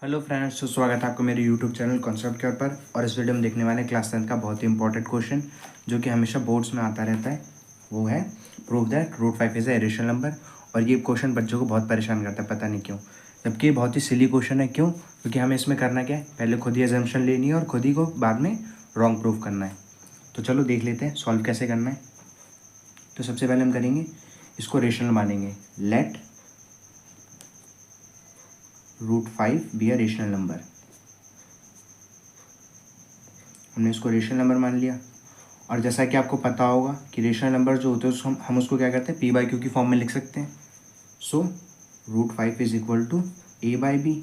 Hello friends, तो स्वागत है आपको मेरे यूट्यूब चैनल कॉन्सेप्ट के ऊपर। और इस वीडियो में देखने वाले क्लास 10 का बहुत ही इंपॉर्टेंट क्वेश्चन जो कि हमेशा बोर्ड्स में आता रहता है, वो है prove that root 5 is a irrational number. और ये क्वेश्चन बच्चों को बहुत परेशान करता है, पता नहीं क्यों, जबकि ये बहुत ही सिली क्वेश्चन है। क्यों? क्योंकि हमें इसमें करना क्या है, पहले खुद ही एजम्पशन लेनी है और खुद ही को बाद में रॉन्ग प्रूव करना है। तो चलो देख लेते हैं सॉल्व कैसे करना है। तो सबसे पहले हम करेंगे, इसको रेशनल मानेंगे। Let root 5 be a rational number. हमने इसको रेशनल नंबर मान लिया। और जैसा कि आपको पता होगा कि रेशनल नंबर जो होते हैं हम उसको क्या करते हैं, पी बाई क्यू की फॉर्म में लिख सकते हैं। So root 5 is equal to a by b.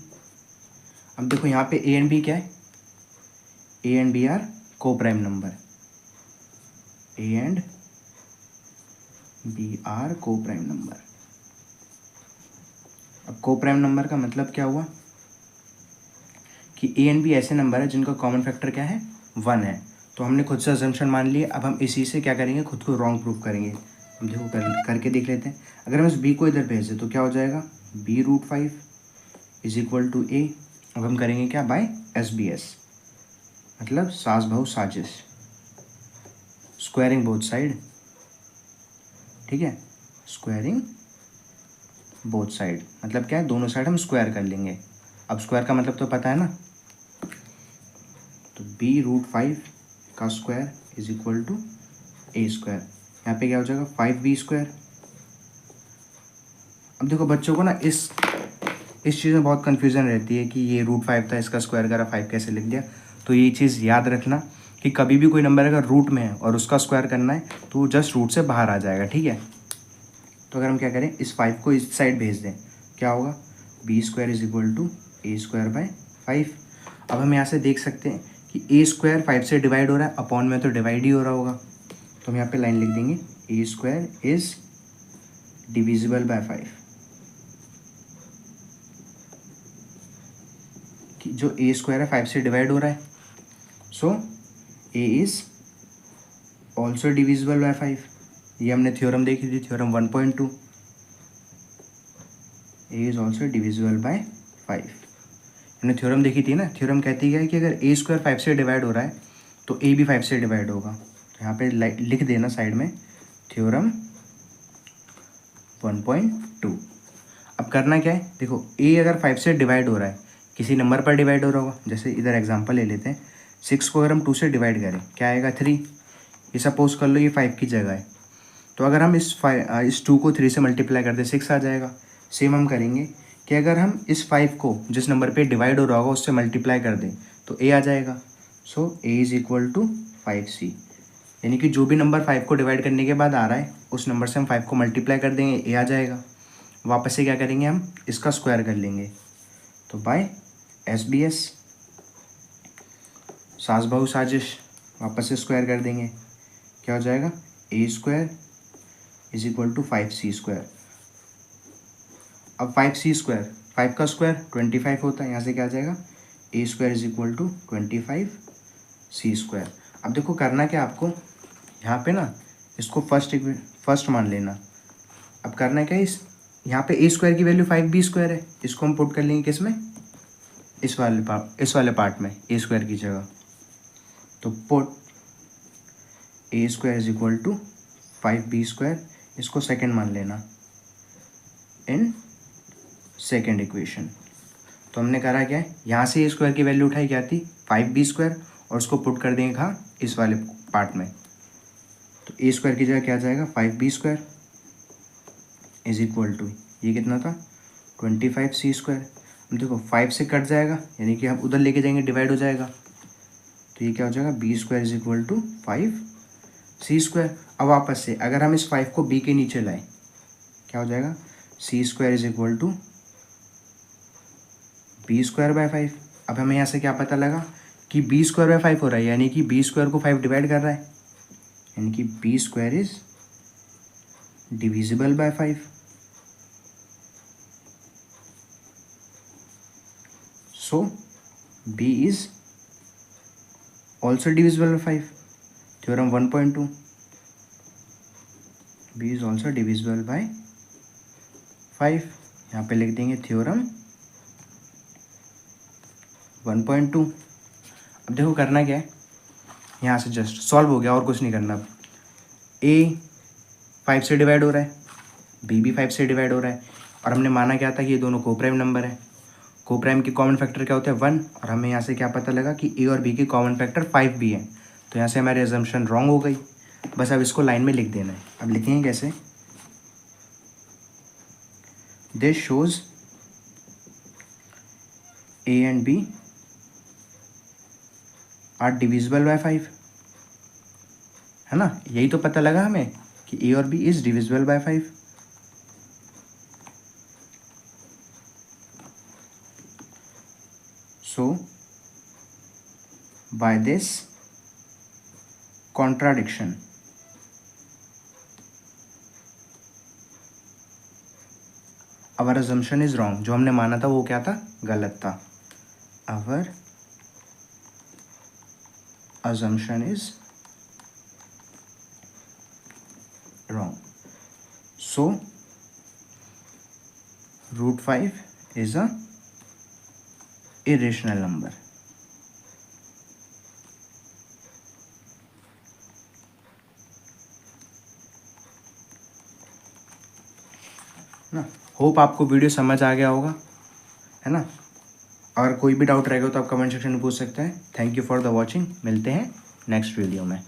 अब देखो यहाँ पे ए एंड बी क्या है, a and b are coprime number, a and b are coprime number. अब को प्राइम नंबर का मतलब क्या हुआ कि ए एंड बी ऐसे नंबर है जिनका कॉमन फैक्टर क्या है, 1 है। तो हमने खुद से अजम्पशन मान लिए। अब हम इसी से क्या करेंगे, खुद को रॉन्ग प्रूफ करेंगे। हम देखो करके देख लेते हैं। अगर हम इस बी को इधर भेज दें तो क्या हो जाएगा, B root 5 is equal to A. अब हम करेंगे क्या, बाय एस बी एस, मतलब सास बहू साजिश, स्क्वायरिंग बोथ साइड। ठीक है, स्क्वायरिंग बोथ साइड मतलब क्या है, दोनों साइड हम स्क्वायर कर लेंगे। अब स्क्वायर का मतलब तो पता है ना, तो बी रूट 5 का square is equal to a square. यहाँ पे क्या हो जाएगा, 5b स्क्वायर। अब देखो बच्चों को ना इस चीज़ में बहुत कन्फ्यूज़न रहती है कि ये रूट 5 था, इसका स्क्वायर करा 5 कैसे लिख दिया। तो ये चीज़ याद रखना कि कभी भी कोई नंबर अगर रूट में है और उसका स्क्वायर करना है तो वो जस्ट रूट से बाहर आ जाएगा। ठीक है, तो अगर हम क्या करें, इस 5 को इस साइड भेज दें, क्या होगा, b square is equal to a square by 5। अब हम यहाँ से देख सकते हैं कि ए स्क्वायर 5 से डिवाइड हो रहा है, अपॉन में तो डिवाइड ही हो रहा होगा। तो हम यहाँ पे लाइन लिख देंगे, ए स्क्वायर इज डिविजिबल बाय 5। कि जो ए स्क्वायर है 5 से डिवाइड हो रहा है, सो ए इज ऑल्सो डिविजिबल बाय 5। ये हमने थ्योरम देखी थी, theorem 1.2, A is also divisible by 5। हमने थ्योरम देखी थी ना, थ्योरम कहती है कि अगर ए स्क्वायर 5 से डिवाइड हो रहा है तो ए भी 5 से डिवाइड होगा। तो यहाँ पे लिख देना साइड में, थ्योरम 1.2। अब करना क्या है, देखो ए अगर 5 से डिवाइड हो रहा है, किसी नंबर पर डिवाइड हो रहा होगा। जैसे इधर एग्जांपल ले लेते हैं, 6 को अगर हम 2 से डिवाइड करें क्या आएगा, 3। ये सपोज कर लो ये 5 की जगह है, तो अगर हम इस 2 को 3 से मल्टीप्लाई कर दें 6 आ जाएगा। सेम हम करेंगे कि अगर हम इस 5 को जिस नंबर पे डिवाइड हो रहा होगा उससे मल्टीप्लाई कर दें तो ए आ जाएगा। सो ए इज इक्वल टू 5c। यानी कि जो भी नंबर 5 को डिवाइड करने के बाद आ रहा है उस नंबर से हम 5 को मल्टीप्लाई कर देंगे, ए आ जाएगा। वापस से क्या करेंगे, हम इसका स्क्वायर कर लेंगे। तो बाय एस बी एस, सास बहू साजिश, वापस से स्क्वायर कर देंगे, क्या हो जाएगा, A square is equal to 5c square. अब 5c स्क्वायर, 5 का स्क्वायर 25 होता है, यहाँ से क्या आ जाएगा, A square is equal to 25c square. अब देखो करना क्या आपको, यहाँ पे ना इसको फर्स्ट मान लेना। अब करना क्या है, इस यहाँ पे ए स्क्वायर की वैल्यू 5b स्क्वायर है, इसको हम पुट कर लेंगे किस में, इस वाले पार्ट में ए स्क्वायर की जगह। तो put a square is equal to 5b square, इसको सेकंड मान लेना इन सेकेंड इक्वेशन। तो हमने करा क्या है, यहाँ से ए स्क्वायर की वैल्यू उठाई क्या थी, 5b स्क्वायर, और उसको पुट कर देंगे कहाँ, इस वाले पार्ट में। तो ए स्क्वायर की जगह क्या आ जाएगा, 5b square is equal to, ये कितना था, 25c स्क्वायर। अब देखो 5 से कट जाएगा, यानी कि हम उधर लेके जाएंगे डिवाइड हो जाएगा। तो ये क्या हो जाएगा, b square is equal to 5c square. अब वापस से अगर हम इस 5 को b के नीचे लाएं क्या हो जाएगा, c square is equal to b square by 5। अब हमें यहाँ से क्या पता लगा कि बी स्क्वायर बाय 5 हो रहा है, यानी कि बी स्क्वायर को 5 डिवाइड कर रहा है, यानी कि b square is divisible by 5। So b is also divisible by 5, theorem 1.2, b is also divisible by 5। यहाँ पे लिख देंगे थ्योरम 1.2। अब देखो करना क्या है, यहाँ से जस्ट सॉल्व हो गया और कुछ नहीं करना। अब ए 5 से डिवाइड हो रहा है, बी भी 5 से डिवाइड हो रहा है, और हमने माना क्या था कि ये दोनों कोप्राइम नंबर है। कोप्राइम के कॉमन फैक्टर क्या होते हैं 1, और हमें यहाँ से क्या पता लगा कि ए और बी के कॉमन फैक्टर 5 भी है, तो यहाँ से हमारी अजम्पशन रॉन्ग हो गई। बस अब इसको लाइन में लिख देना है। अब लिखेंगे कैसे, this shows a and b are divisible by 5, है ना। यही तो पता लगा हमें कि ए और b is divisible by 5। So by this contradiction our assumption is wrong. जो हमने माना था वो क्या था, गलत था। Our assumption is wrong. So √5 is a irrational number. ना, होप आपको वीडियो समझ आ गया होगा, है ना। अगर कोई भी डाउट रहेगा तो आप कमेंट सेक्शन में पूछ सकते हैं। Thank you for the watching. मिलते हैं नेक्स्ट वीडियो में।